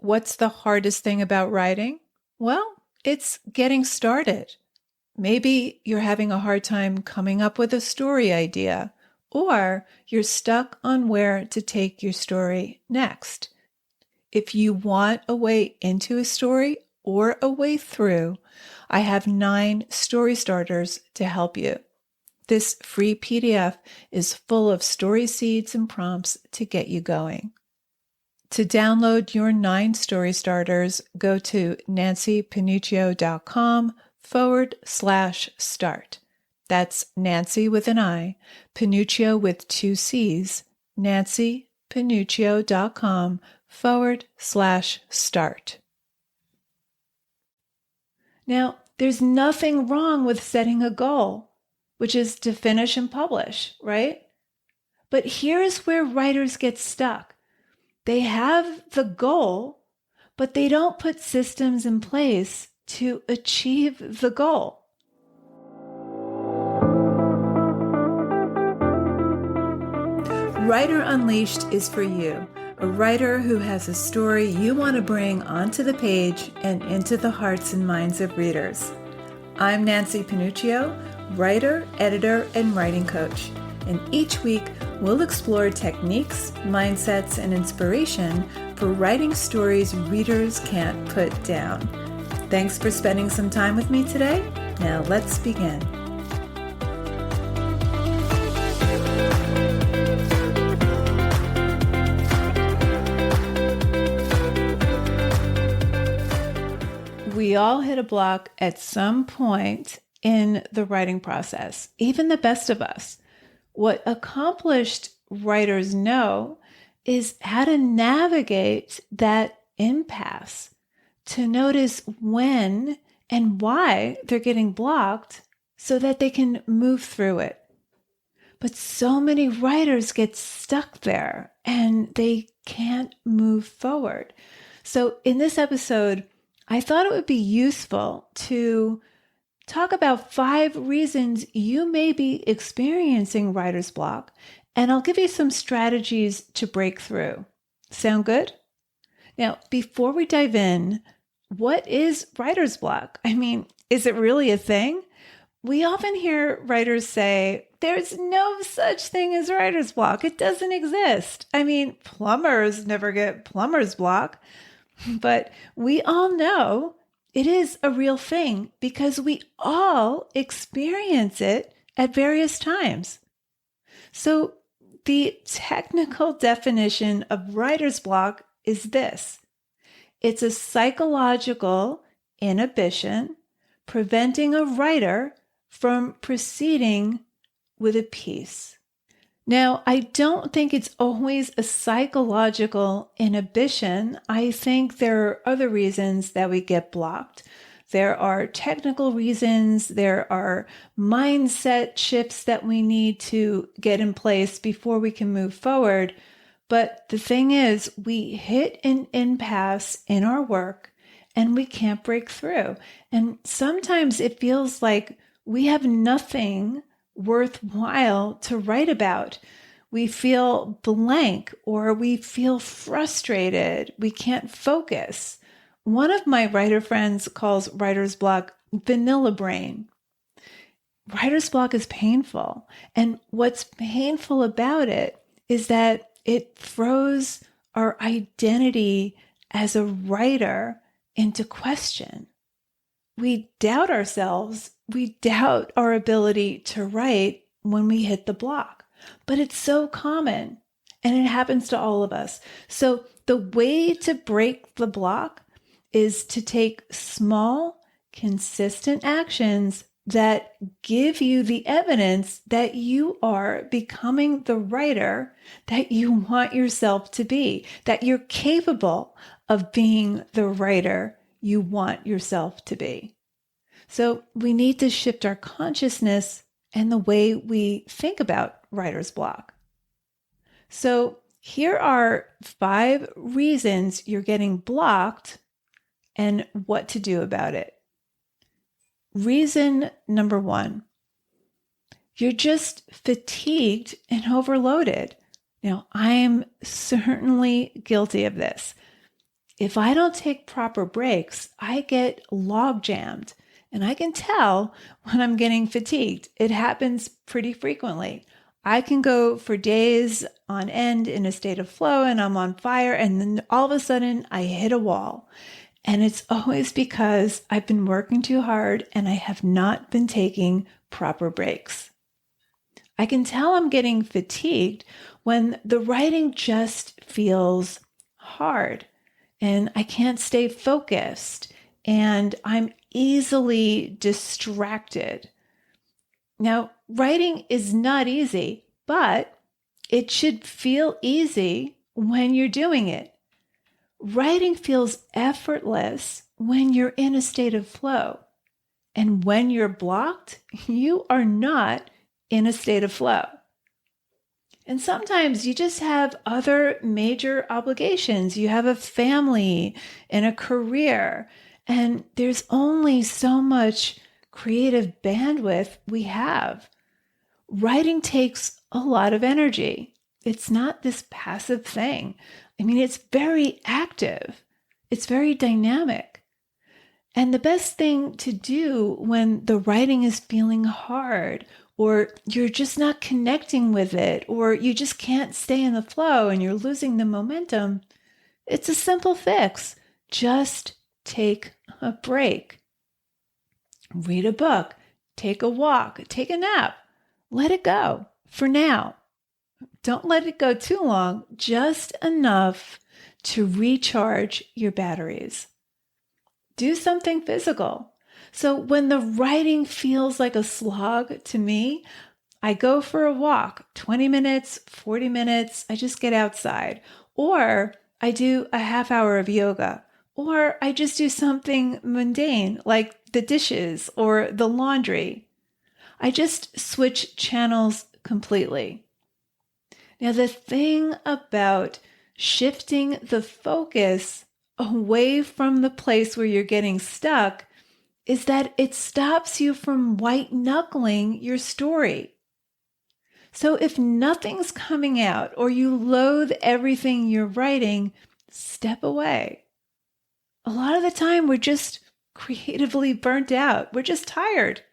What's the hardest thing about writing? Well, it's getting started. Maybe you're having a hard time coming up with a story idea, or you're stuck on where to take your story next. If you want a way into a story or a way through, I have 9 story starters to help you. This free PDF is full of story seeds and prompts to get you going. To download your 9 story starters, go to nancypanuccio.com/start. That's Nancy with an I, Panuccio with 2 C's, nancypanuccio.com/start. Now, there's nothing wrong with setting a goal, which is to finish and publish, right? But here's where writers get stuck. They have the goal, but they don't put systems in place to achieve the goal. Writer Unleashed is for you, a writer who has a story you want to bring onto the page and into the hearts and minds of readers. I'm Nancy Panuccio, writer, editor, and writing coach. And each week, we'll explore techniques, mindsets, and inspiration for writing stories readers can't put down. Thanks for spending some time with me today. Now let's begin. We all hit a block at some point in the writing process, even the best of us. What accomplished writers know is how to navigate that impasse, to notice when and why they're getting blocked so that they can move through it. But so many writers get stuck there and they can't move forward. So in this episode, I thought it would be useful to talk about 5 reasons you may be experiencing writer's block, and I'll give you some strategies to break through. Sound good? Now, before we dive in, what is writer's block? I mean, is it really a thing? We often hear writers say, there's no such thing as writer's block. It doesn't exist. I mean, plumbers never get plumber's block, but we all know it is a real thing because we all experience it at various times. So the technical definition of writer's block is this. It's a psychological inhibition preventing a writer from proceeding with a piece. Now, I don't think it's always a psychological inhibition. I think there are other reasons that we get blocked. There are technical reasons. There are mindset shifts that we need to get in place before we can move forward. But the thing is, we hit an impasse in our work and we can't break through. And sometimes it feels like we have nothing worthwhile to write about. We feel blank or we feel frustrated. We can't focus. One of my writer friends calls writer's block vanilla brain. Writer's block is painful. And what's painful about it is that it throws our identity as a writer into question. We doubt ourselves. We doubt our ability to write when we hit the block. But it's so common and it happens to all of us. So the way to break the block is to take small, consistent actions that give you the evidence that you are becoming the writer that you want yourself to be, that you're capable of being the writer you want yourself to be. So we need to shift our consciousness and the way we think about writer's block. So here are 5 reasons you're getting blocked and what to do about it. Reason number 1, you're just fatigued and overloaded. Now, I am certainly guilty of this. If I don't take proper breaks, I get log jammed, and I can tell when I'm getting fatigued. It happens pretty frequently. I can go for days on end in a state of flow and I'm on fire, and then all of a sudden I hit a wall. And it's always because I've been working too hard and I have not been taking proper breaks. I can tell I'm getting fatigued when the writing just feels hard and I can't stay focused and I'm easily distracted. Now, writing is not easy, but it should feel easy when you're doing it. Writing feels effortless when you're in a state of flow. And when you're blocked, you are not in a state of flow. And sometimes you just have other major obligations. You have a family and a career, and there's only so much creative bandwidth we have. Writing takes a lot of energy. It's not this passive thing. I mean, it's very active. It's very dynamic. And the best thing to do when the writing is feeling hard, or you're just not connecting with it, or you just can't stay in the flow and you're losing the momentum, it's a simple fix. Just take a break. Read a book, take a walk, take a nap. Let it go for now. Don't let it go too long, just enough to recharge your batteries. Do something physical. So when the writing feels like a slog to me, I go for a walk, 20 minutes, 40 minutes. I just get outside. Or I do a half hour of yoga. Or I just do something mundane like the dishes or the laundry. I just switch channels completely. Now, the thing about shifting the focus away from the place where you're getting stuck is that it stops you from white knuckling your story. So if nothing's coming out or you loathe everything you're writing, step away. A lot of the time we're just creatively burnt out. We're just tired.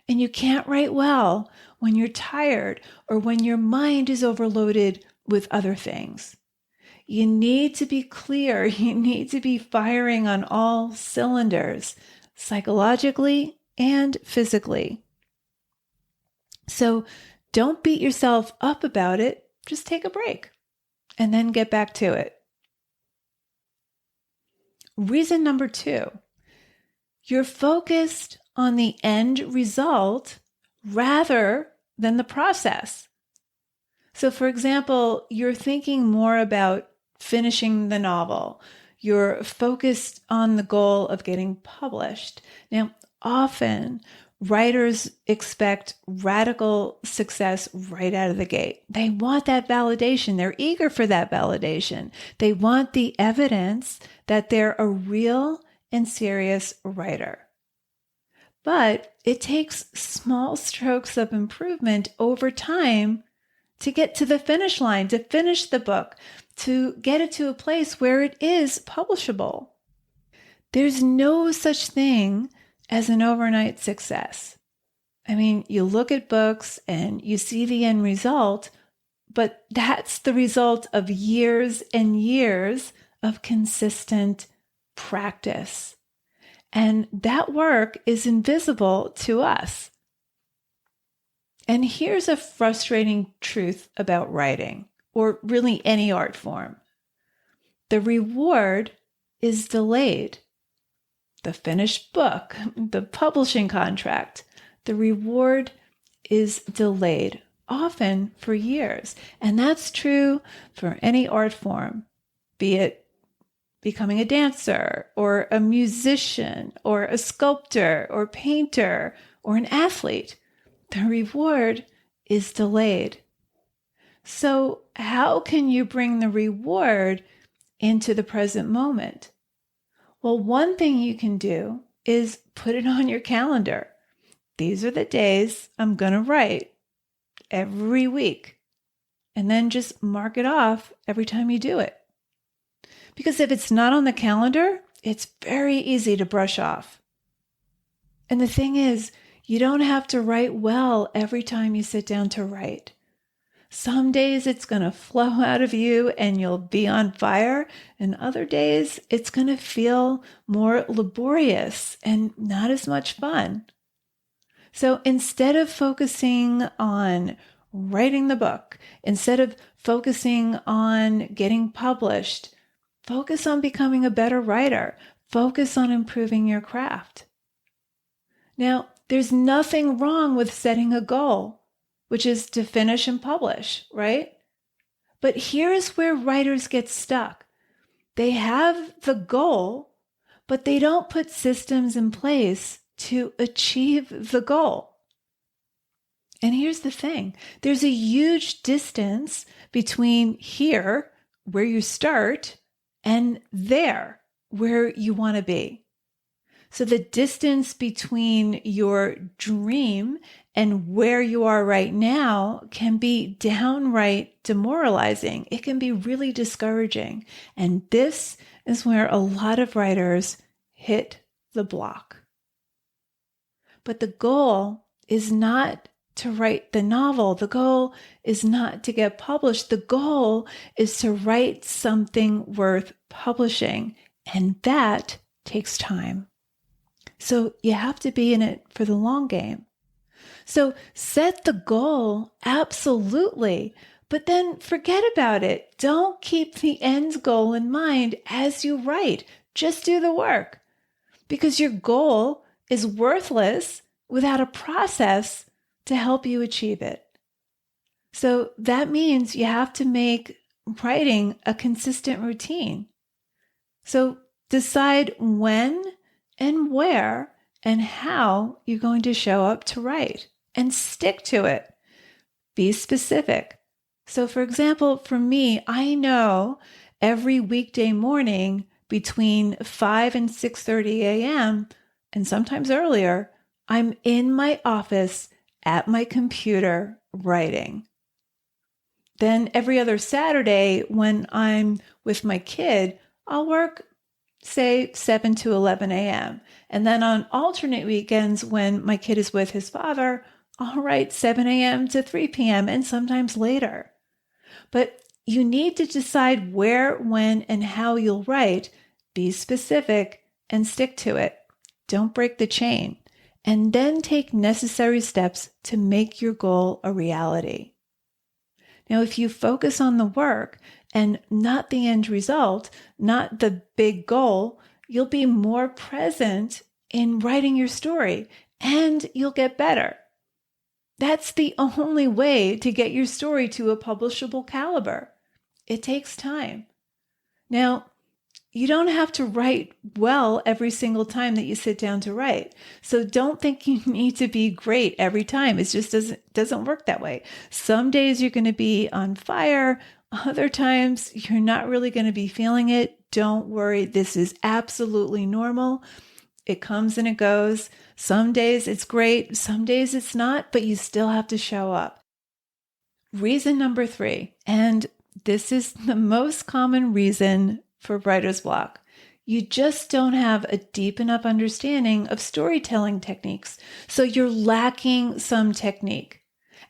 And you can't write well when you're tired or when your mind is overloaded with other things. You need to be clear. You need to be firing on all cylinders, psychologically and physically. So don't beat yourself up about it. Just take a break and then get back to it. Reason number 2, you're focused on the end result rather than the process. So, for example, you're thinking more about finishing the novel. You're focused on the goal of getting published. Now, often writers expect radical success right out of the gate. They want that validation. They're eager for that validation. They want the evidence that they're a real and serious writer. But it takes small strokes of improvement over time to get to the finish line, to finish the book, to get it to a place where it is publishable. There's no such thing as an overnight success. I mean, you look at books and you see the end result, but that's the result of years and years of consistent practice. And that work is invisible to us. And here's a frustrating truth about writing, or really any art form. The reward is delayed. The finished book, the publishing contract, the reward is delayed, often for years. And that's true for any art form, be it becoming a dancer or a musician or a sculptor or painter or an athlete. The reward is delayed. So how can you bring the reward into the present moment? Well, one thing you can do is put it on your calendar. These are the days I'm going to write every week. And then just mark it off every time you do it. Because if it's not on the calendar, it's very easy to brush off. And the thing is, you don't have to write well every time you sit down to write. Some days it's going to flow out of you and you'll be on fire. And other days it's going to feel more laborious and not as much fun. So instead of focusing on writing the book, instead of focusing on getting published, focus on becoming a better writer. Focus on improving your craft. Now, there's nothing wrong with setting a goal, which is to finish and publish, right? But here's where writers get stuck. They have the goal, but they don't put systems in place to achieve the goal. And here's the thing. There's a huge distance between here, where you start, and there, where you want to be. So the distance between your dream and where you are right now can be downright demoralizing. It can be really discouraging. And this is where a lot of writers hit the block. But the goal is not to write the novel. The goal is not to get published. The goal is to write something worth publishing. And that takes time. So you have to be in it for the long game. So set the goal, absolutely, but then forget about it. Don't keep the end goal in mind as you write. Just do the work, because your goal is worthless without a process to help you achieve it. So that means you have to make writing a consistent routine. So decide when and where and how you're going to show up to write, and stick to it. Be specific. So for example, for me, I know every weekday morning between 5 and 6:30 a.m., and sometimes earlier, I'm in my office at my computer writing. Then every other Saturday when I'm with my kid, I'll work say 7 to 11 a.m. And then on alternate weekends when my kid is with his father, I'll write 7 a.m. to 3 p.m. and sometimes later. But you need to decide where, when, and how you'll write. Be specific and stick to it. Don't break the chain. And then take necessary steps to make your goal a reality. Now, if you focus on the work and not the end result, not the big goal, you'll be more present in writing your story and you'll get better. That's the only way to get your story to a publishable caliber. It takes time. Now, you don't have to write well every single time that you sit down to write. So don't think you need to be great every time. It just doesn't work that way. Some days you're going to be on fire. Other times you're not really going to be feeling it. Don't worry. This is absolutely normal. It comes and it goes. Some days it's great. Some days it's not, but you still have to show up. Reason number 3, and this is the most common reason for writer's block. You just don't have a deep enough understanding of storytelling techniques. So you're lacking some technique.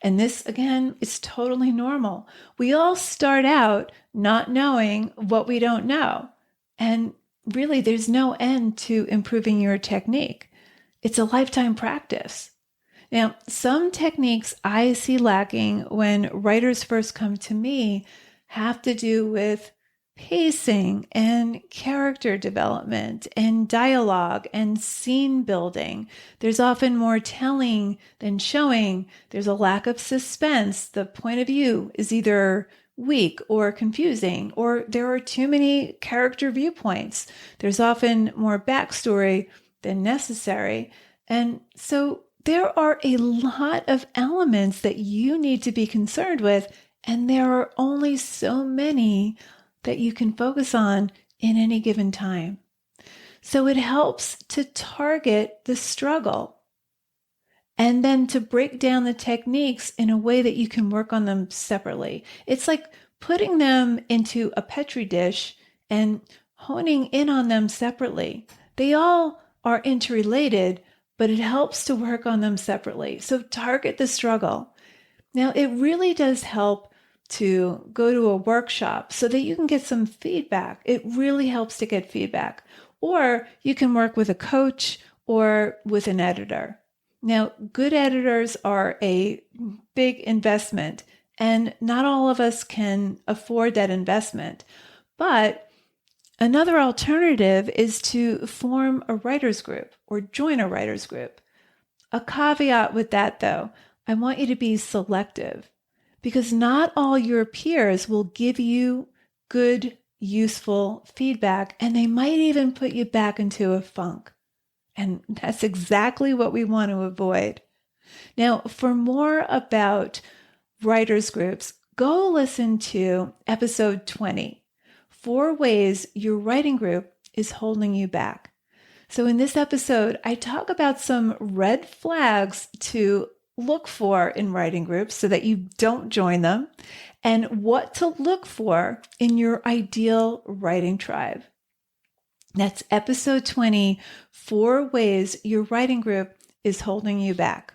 And this, again, is totally normal. We all start out not knowing what we don't know. And really, there's no end to improving your technique. It's a lifetime practice. Now, some techniques I see lacking when writers first come to me have to do with pacing and character development and dialogue and scene building. There's often more telling than showing. There's a lack of suspense. The point of view is either weak or confusing, or there are too many character viewpoints. There's often more backstory than necessary. And so there are a lot of elements that you need to be concerned with, and there are only so many that you can focus on in any given time. So it helps to target the struggle and then to break down the techniques in a way that you can work on them separately. It's like putting them into a Petri dish and honing in on them separately. They all are interrelated, but it helps to work on them separately. So target the struggle. Now, it really does help to go to a workshop so that you can get some feedback. It really helps to get feedback. Or you can work with a coach or with an editor. Now, good editors are a big investment, and not all of us can afford that investment. But another alternative is to form a writer's group or join a writer's group. A caveat with that, though, I want you to be selective because not all your peers will give you good, useful feedback, and they might even put you back into a funk. And that's exactly what we want to avoid. Now, for more about writers groups, go listen to episode 20, 4 Ways Your Writing Group is Holding You Back. So in this episode, I talk about some red flags to look for in writing groups so that you don't join them, and what to look for in your ideal writing tribe. That's episode 20, 4 Ways Your Writing Group is Holding You Back.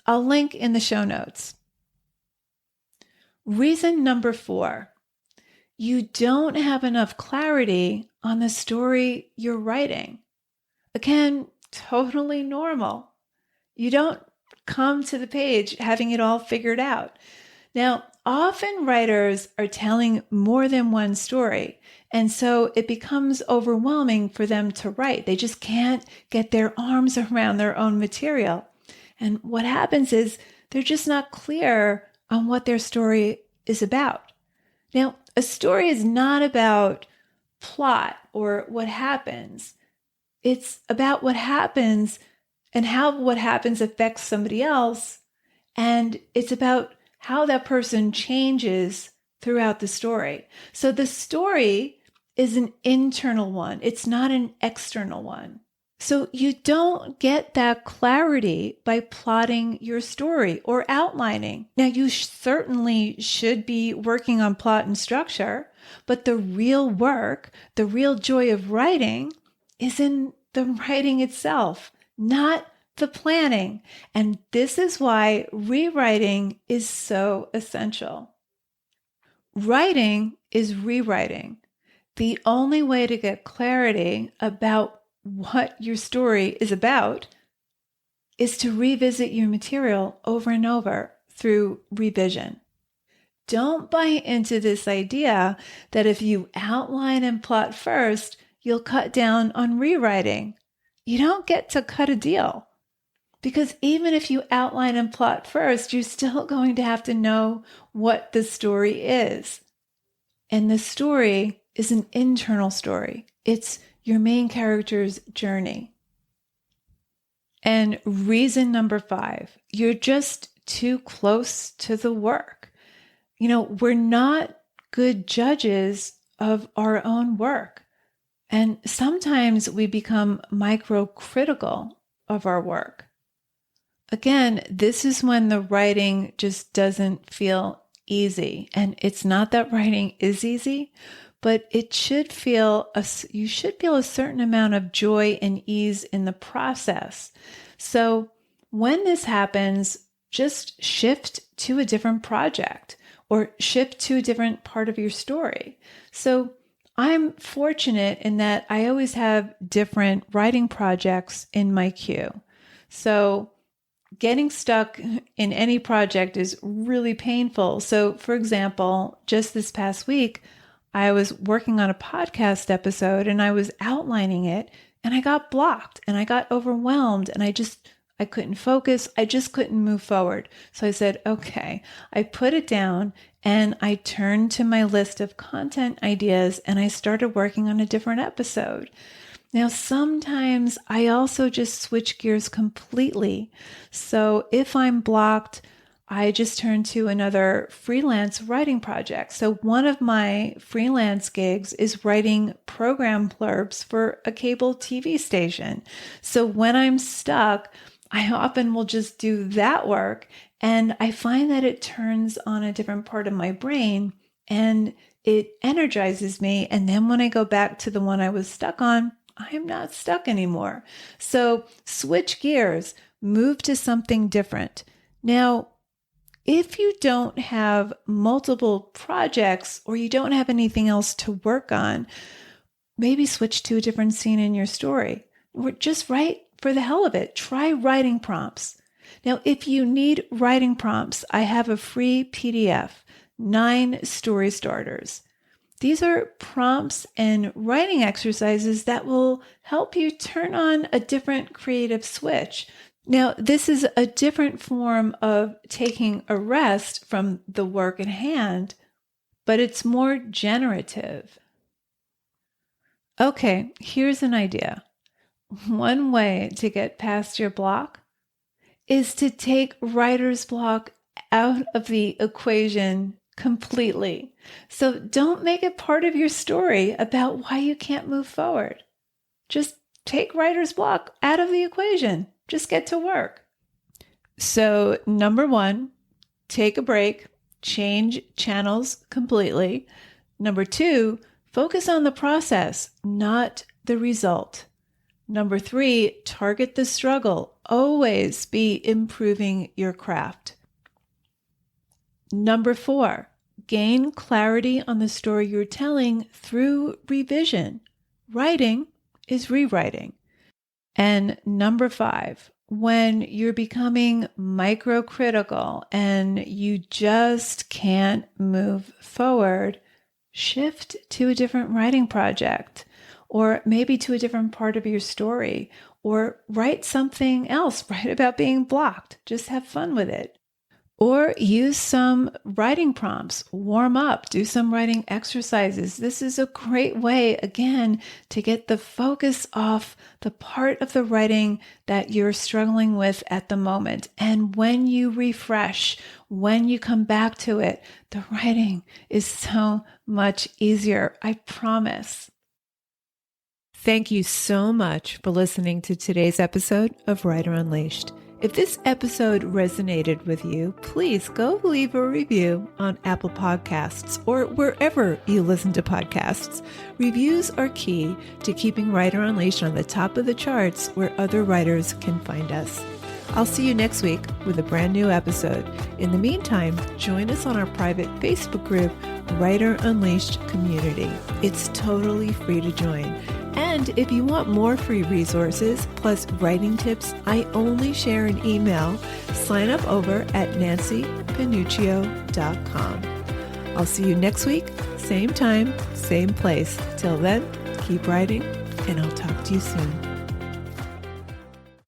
I'll link in the show notes. Reason number 4, you don't have enough clarity on the story you're writing. Again, totally normal. You don't come to the page having it all figured out. Now, often writers are telling more than one story, and so it becomes overwhelming for them to write. They just can't get their arms around their own material. And what happens is they're just not clear on what their story is about. Now, a story is not about plot or what happens. It's about what happens and how what happens affects somebody else. And it's about how that person changes throughout the story. So the story is an internal one. It's not an external one. So you don't get that clarity by plotting your story or outlining. Now, you certainly should be working on plot and structure, but the real work, the real joy of writing is in the writing itself, not the planning. And this is why rewriting is so essential. Writing is rewriting. The only way to get clarity about what your story is about is to revisit your material over and over through revision. Don't buy into this idea that if you outline and plot first, you'll cut down on rewriting. You don't get to cut a deal. Because even if you outline and plot first, you're still going to have to know what the story is. And the story is an internal story. It's your main character's journey. And reason number 5, you're just too close to the work. We're not good judges of our own work. And sometimes we become microcritical of our work. Again, this is when the writing just doesn't feel easy. And it's not that writing is easy, but you should feel a certain amount of joy and ease in the process. So when this happens, just shift to a different project or shift to a different part of your story. So I'm fortunate in that I always have different writing projects in my queue. So getting stuck in any project is really painful. So, for example, just this past week, I was working on a podcast episode and I was outlining it and I got blocked and I got overwhelmed and I couldn't focus. I just couldn't move forward. So I said, okay, I put it down and I turned to my list of content ideas and I started working on a different episode. Now, sometimes I also just switch gears completely. So if I'm blocked, I just turn to another freelance writing project. So one of my freelance gigs is writing program blurbs for a cable TV station. So when I'm stuck, I often will just do that work. And I find that it turns on a different part of my brain and It energizes me. And then when I go back to the one I was stuck on, I am not stuck anymore. So switch gears, move to something different. Now, if you don't have multiple projects or you don't have anything else to work on, maybe switch to a different scene in your story. Or just write for the hell of it. Try writing prompts. Now, if you need writing prompts, I have a free PDF, 9 story starters. These are prompts and writing exercises that will help you turn on a different creative switch. Now, this is a different form of taking a rest from the work at hand, but it's more generative. Okay, here's an idea. One way to get past your block is to take writer's block out of the equation completely. So don't make it part of your story about why you can't move forward. Just take writer's block out of the equation. Just get to work. So number 1, take a break, change channels completely. Number 2, focus on the process, not the result. Number 3, target the struggle. Always be improving your craft. Number 4, gain clarity on the story you're telling through revision. Writing is rewriting. And number 5, when you're becoming microcritical and you just can't move forward, shift to a different writing project, or maybe to a different part of your story, or write something else. Write about being blocked. Just have fun with it. Or use some writing prompts, warm up, do some writing exercises. This is a great way, again, to get the focus off the part of the writing that you're struggling with at the moment. And when you refresh, when you come back to it, the writing is so much easier. I promise. Thank you so much for listening to today's episode of Writer Unleashed. If this episode resonated with you, please go leave a review on Apple Podcasts or wherever you listen to podcasts. Reviews are key to keeping Writer Unleashed on the top of the charts where other writers can find us. I'll see you next week with a brand new episode. In the meantime, join us on our private Facebook group, Writer Unleashed Community. It's totally free to join. And if you want more free resources, plus writing tips I only share in email, sign up over at nancypanuccio.com. I'll see you next week, same time, same place. Till then, keep writing, and I'll talk to you soon.